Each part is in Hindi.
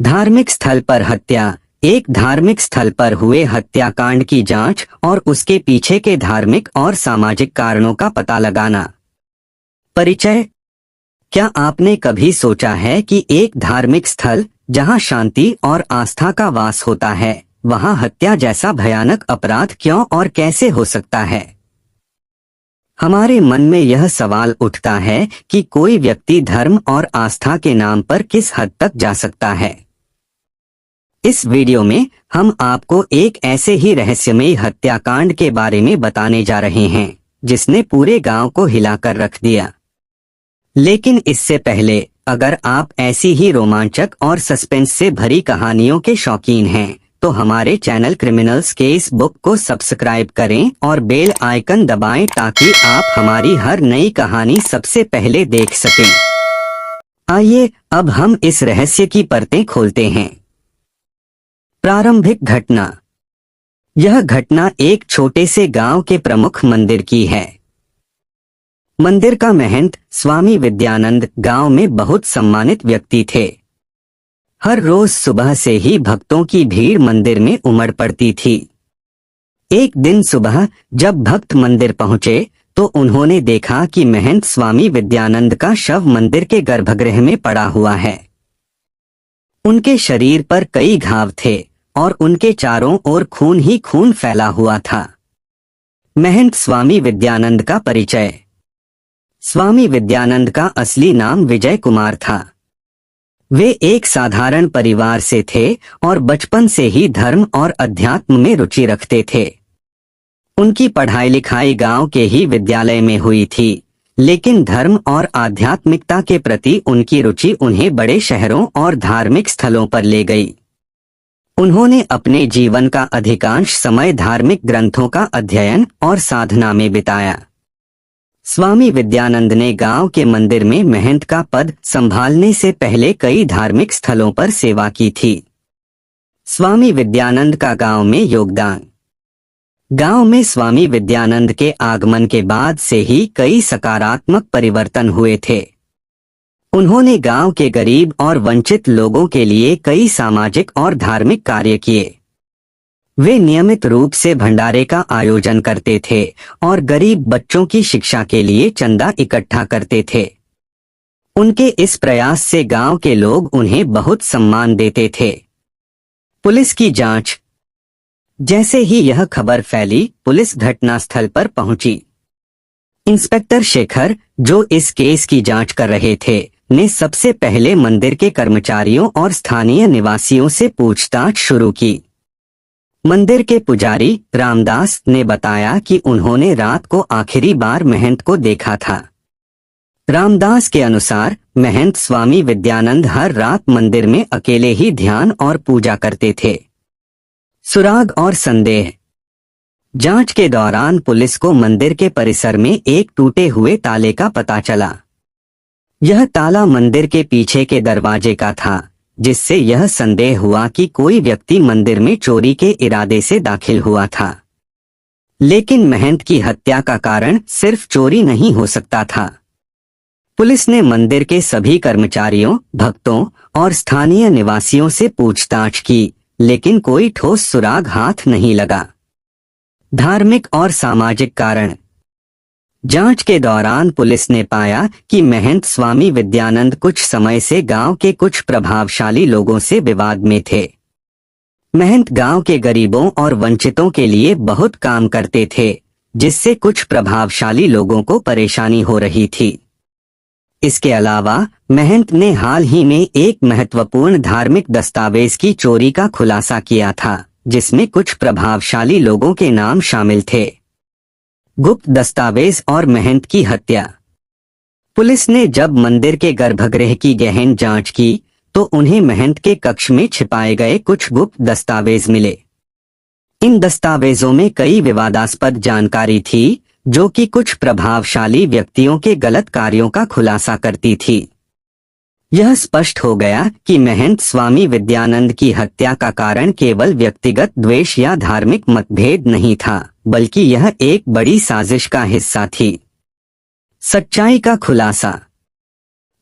धार्मिक स्थल पर हत्या। एक धार्मिक स्थल पर हुए हत्याकांड की जांच और उसके पीछे के धार्मिक और सामाजिक कारणों का पता लगाना। परिचय। क्या आपने कभी सोचा है कि एक धार्मिक स्थल जहां शांति और आस्था का वास होता है, वहां हत्या जैसा भयानक अपराध क्यों और कैसे हो सकता है? हमारे मन में यह सवाल उठता है कि कोई व्यक्ति धर्म और आस्था के नाम पर किस हद तक जा सकता है। इस वीडियो में हम आपको एक ऐसे ही रहस्यमयी हत्याकांड के बारे में बताने जा रहे हैं जिसने पूरे गांव को हिलाकर रख दिया। लेकिन इससे पहले, अगर आप ऐसी ही रोमांचक और सस्पेंस से भरी कहानियों के शौकीन हैं, तो हमारे चैनल क्रिमिनल्स केस बुक को सब्सक्राइब करें और बेल आइकन दबाएं ताकि आप हमारी हर नई कहानी सबसे पहले देख सकें। आइए अब हम इस रहस्य की परतें खोलते हैं। प्रारंभिक घटना। यह घटना एक छोटे से गांव के प्रमुख मंदिर की है। मंदिर का महंत स्वामी विद्यानंद गांव में बहुत सम्मानित व्यक्ति थे। हर रोज सुबह से ही भक्तों की भीड़ मंदिर में उमड़ पड़ती थी। एक दिन सुबह जब भक्त मंदिर पहुंचे तो उन्होंने देखा कि महंत स्वामी विद्यानंद का शव मंदिर के गर्भगृह में पड़ा हुआ है। उनके शरीर पर कई घाव थे और उनके चारों ओर खून ही खून फैला हुआ था। महंत स्वामी विद्यानंद का परिचय। स्वामी विद्यानंद का असली नाम विजय कुमार था। वे एक साधारण परिवार से थे और बचपन से ही धर्म और अध्यात्म में रुचि रखते थे। उनकी पढ़ाई लिखाई गांव के ही विद्यालय में हुई थी, लेकिन धर्म और आध्यात्मिकता के प्रति उनकी रुचि उन्हें बड़े शहरों और धार्मिक स्थलों पर ले गई। उन्होंने अपने जीवन का अधिकांश समय धार्मिक ग्रंथों का अध्ययन और साधना में बिताया। स्वामी विद्यानंद ने गांव के मंदिर में महंत का पद संभालने से पहले कई धार्मिक स्थलों पर सेवा की थी। स्वामी विद्यानंद का गांव में योगदान। गांव में स्वामी विद्यानंद के आगमन के बाद से ही कई सकारात्मक परिवर्तन हुए थे। उन्होंने गांव के गरीब और वंचित लोगों के लिए कई सामाजिक और धार्मिक कार्य किए। वे नियमित रूप से भंडारे का आयोजन करते थे और गरीब बच्चों की शिक्षा के लिए चंदा इकट्ठा करते थे। उनके इस प्रयास से गांव के लोग उन्हें बहुत सम्मान देते थे। पुलिस की जांच। जैसे ही यह खबर फैली, पुलिस घटनास्थल पर पहुंची। इंस्पेक्टर शेखर, जो इस केस की जांच कर रहे थे, ने सबसे पहले मंदिर के कर्मचारियों और स्थानीय निवासियों से पूछताछ शुरू की। मंदिर के पुजारी रामदास ने बताया कि उन्होंने रात को आखिरी बार महंत को देखा था। रामदास के अनुसार महंत स्वामी विद्यानंद हर रात मंदिर में अकेले ही ध्यान और पूजा करते थे। सुराग और संदेह। जांच के दौरान पुलिस को मंदिर के परिसर में एक टूटे हुए ताले का पता चला। यह ताला मंदिर के पीछे के दरवाजे का था, जिससे यह संदेह हुआ कि कोई व्यक्ति मंदिर में चोरी के इरादे से दाखिल हुआ था। लेकिन महंत की हत्या का कारण सिर्फ चोरी नहीं हो सकता था। पुलिस ने मंदिर के सभी कर्मचारियों, भक्तों और स्थानीय निवासियों से पूछताछ की, लेकिन कोई ठोस सुराग हाथ नहीं लगा। धार्मिक और सामाजिक कारण। जांच के दौरान पुलिस ने पाया कि महंत स्वामी विद्यानंद कुछ समय से गांव के कुछ प्रभावशाली लोगों से विवाद में थे। महंत गांव के गरीबों और वंचितों के लिए बहुत काम करते थे, जिससे कुछ प्रभावशाली लोगों को परेशानी हो रही थी। इसके अलावा महंत ने हाल ही में एक महत्वपूर्ण धार्मिक दस्तावेज की चोरी का खुलासा किया था, जिसमें कुछ प्रभावशाली लोगों के नाम शामिल थे। गुप्त दस्तावेज और महंत की हत्या। पुलिस ने जब मंदिर के गर्भगृह की गहन जांच की तो उन्हें महंत के कक्ष में छिपाए गए कुछ गुप्त दस्तावेज मिले। इन दस्तावेजों में कई विवादास्पद जानकारी थी जो कि कुछ प्रभावशाली व्यक्तियों के गलत कार्यों का खुलासा करती थी। यह स्पष्ट हो गया कि महंत स्वामी विद्यानंद की हत्या का कारण केवल व्यक्तिगत द्वेष या धार्मिक मतभेद नहीं था, बल्कि यह एक बड़ी साजिश का हिस्सा थी। सच्चाई का खुलासा।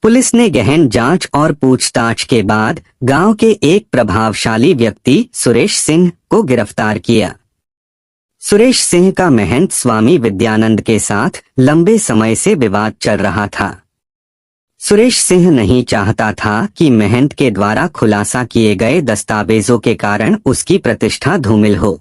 पुलिस ने गहन जांच और पूछताछ के बाद गांव के एक प्रभावशाली व्यक्ति सुरेश सिंह को गिरफ्तार किया। सुरेश सिंह का महंत स्वामी विद्यानंद के साथ लंबे समय से विवाद चल रहा था। सुरेश सिंह नहीं चाहता था कि महंत के द्वारा खुलासा किए गए दस्तावेजों के कारण उसकी प्रतिष्ठा धूमिल हो।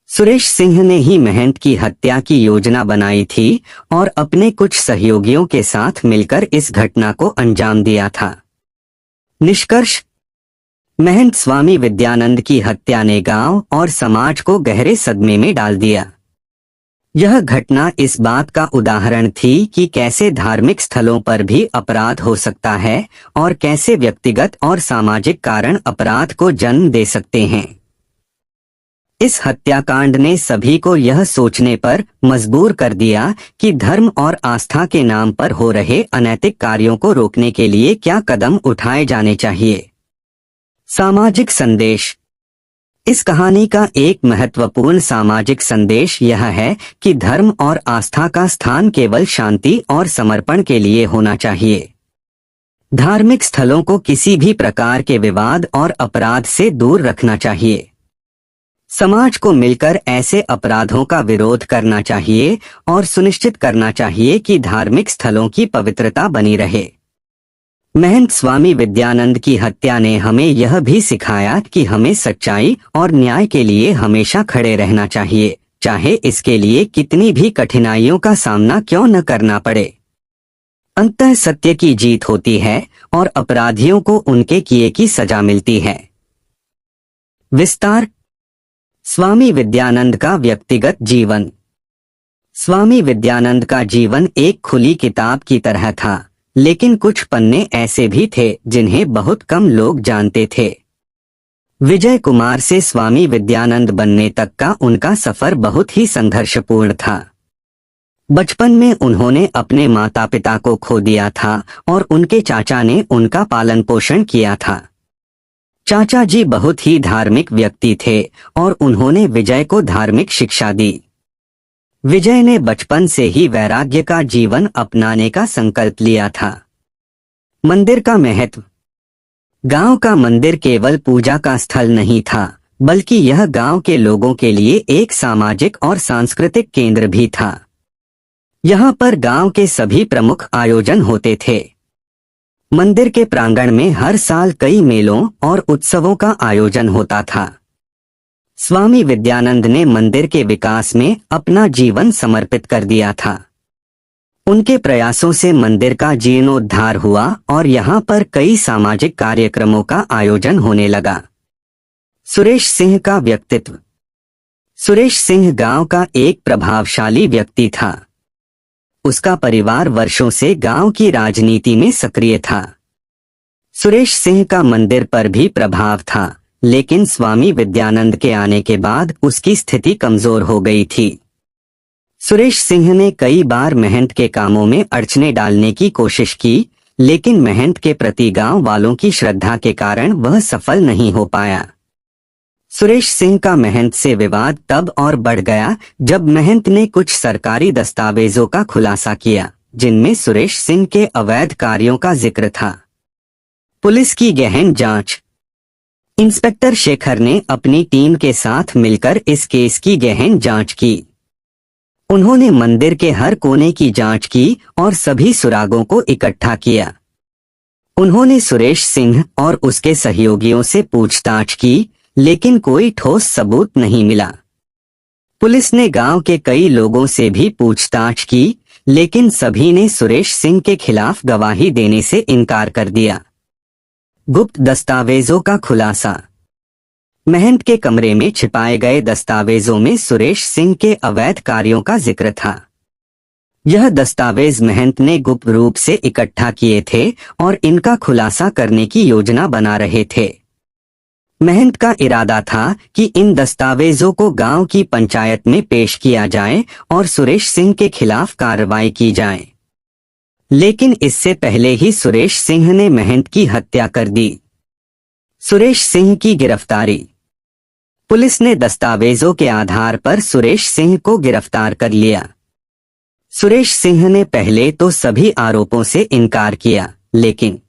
सुरेश सिंह ने ही महंत की हत्या की योजना बनाई थी और अपने कुछ सहयोगियों के साथ मिलकर इस घटना को अंजाम दिया था। निष्कर्ष: महंत स्वामी विद्यानंद की हत्या ने गांव और समाज को गहरे सदमे में डाल दिया। यह घटना इस बात का उदाहरण थी कि कैसे धार्मिक स्थलों पर भी अपराध हो सकता है और कैसे व्यक्तिगत और सामाजिक कारण अपराध को जन्म दे सकते हैं। इस हत्याकांड ने सभी को यह सोचने पर मजबूर कर दिया कि धर्म और आस्था के नाम पर हो रहे अनैतिक कार्यों को रोकने के लिए क्या कदम उठाए जाने चाहिए। सामाजिक संदेश: इस कहानी का एक महत्वपूर्ण सामाजिक संदेश यह है कि धर्म और आस्था का स्थान केवल शांति और समर्पण के लिए होना चाहिए। धार्मिक स्थलों को किसी भी प्रकार के विवाद और अपराध से दूर रखना चाहिए। समाज को मिलकर ऐसे अपराधों का विरोध करना चाहिए और सुनिश्चित करना चाहिए कि धार्मिक स्थलों की पवित्रता बनी रहे। महंत स्वामी विद्यानंद की हत्या ने हमें यह भी सिखाया कि हमें सच्चाई और न्याय के लिए हमेशा खड़े रहना चाहिए, चाहे इसके लिए कितनी भी कठिनाइयों का सामना क्यों न करना पड़े। अंततः सत्य की जीत होती है और अपराधियों को उनके किए की सजा मिलती है। विस्तार: स्वामी विद्यानंद का व्यक्तिगत जीवन। स्वामी विद्यानंद का जीवन एक खुली किताब की तरह था, लेकिन कुछ पन्ने ऐसे भी थे जिन्हें बहुत कम लोग जानते थे। विजय कुमार से स्वामी विद्यानंद बनने तक का उनका सफर बहुत ही संघर्षपूर्ण था। बचपन में उन्होंने अपने माता पिता को खो दिया था और उनके चाचा ने उनका पालन पोषण किया था। चाचा जी बहुत ही धार्मिक व्यक्ति थे और उन्होंने विजय को धार्मिक शिक्षा दी। विजय ने बचपन से ही वैराग्य का जीवन अपनाने का संकल्प लिया था। मंदिर का महत्व: गांव का मंदिर केवल पूजा का स्थल नहीं था, बल्कि यह गांव के लोगों के लिए एक सामाजिक और सांस्कृतिक केंद्र भी था। यहाँ पर गांव के सभी प्रमुख आयोजन होते थे। मंदिर के प्रांगण में हर साल कई मेलों और उत्सवों का आयोजन होता था। स्वामी विद्यानंद ने मंदिर के विकास में अपना जीवन समर्पित कर दिया था। उनके प्रयासों से मंदिर का जीर्णोद्धार हुआ और यहाँ पर कई सामाजिक कार्यक्रमों का आयोजन होने लगा। सुरेश सिंह का व्यक्तित्व: सुरेश सिंह गांव का एक प्रभावशाली व्यक्ति था। उसका परिवार वर्षों से गांव की राजनीति में सक्रिय था। सुरेश सिंह का मंदिर पर भी प्रभाव था, लेकिन स्वामी विद्यानंद के आने के बाद उसकी स्थिति कमजोर हो गई थी। सुरेश सिंह ने कई बार महंत के कामों में अड़चने डालने की कोशिश की, लेकिन महंत के प्रति गांव वालों की श्रद्धा के कारण वह सफल नहीं हो पाया। सुरेश सिंह का महंत से विवाद तब और बढ़ गया जब महंत ने कुछ सरकारी दस्तावेजों का खुलासा किया, जिनमें सुरेश सिंह के अवैध कार्यों का जिक्र था। पुलिस की गहन जांच: इंस्पेक्टर शेखर ने अपनी टीम के साथ मिलकर इस केस की गहन जांच की। उन्होंने मंदिर के हर कोने की जांच की और सभी सुरागों को इकट्ठा किया। उन्होंने सुरेश सिंह और उसके सहयोगियों से पूछताछ की, लेकिन कोई ठोस सबूत नहीं मिला। पुलिस ने गांव के कई लोगों से भी पूछताछ की, लेकिन सभी ने सुरेश सिंह के खिलाफ गवाही देने से इनकार कर दिया। गुप्त दस्तावेजों का खुलासा: महंत के कमरे में छिपाए गए दस्तावेजों में सुरेश सिंह के अवैध कार्यों का जिक्र था। यह दस्तावेज महंत ने गुप्त रूप से इकट्ठा किए थे और इनका खुलासा करने की योजना बना रहे थे। महंत का इरादा था कि इन दस्तावेजों को गांव की पंचायत में पेश किया जाए और सुरेश सिंह के खिलाफ कार्रवाई की जाए, लेकिन इससे पहले ही सुरेश सिंह ने महंत की हत्या कर दी। सुरेश सिंह की गिरफ्तारी: पुलिस ने दस्तावेजों के आधार पर सुरेश सिंह को गिरफ्तार कर लिया। सुरेश सिंह ने पहले तो सभी आरोपों से इनकार किया, लेकिन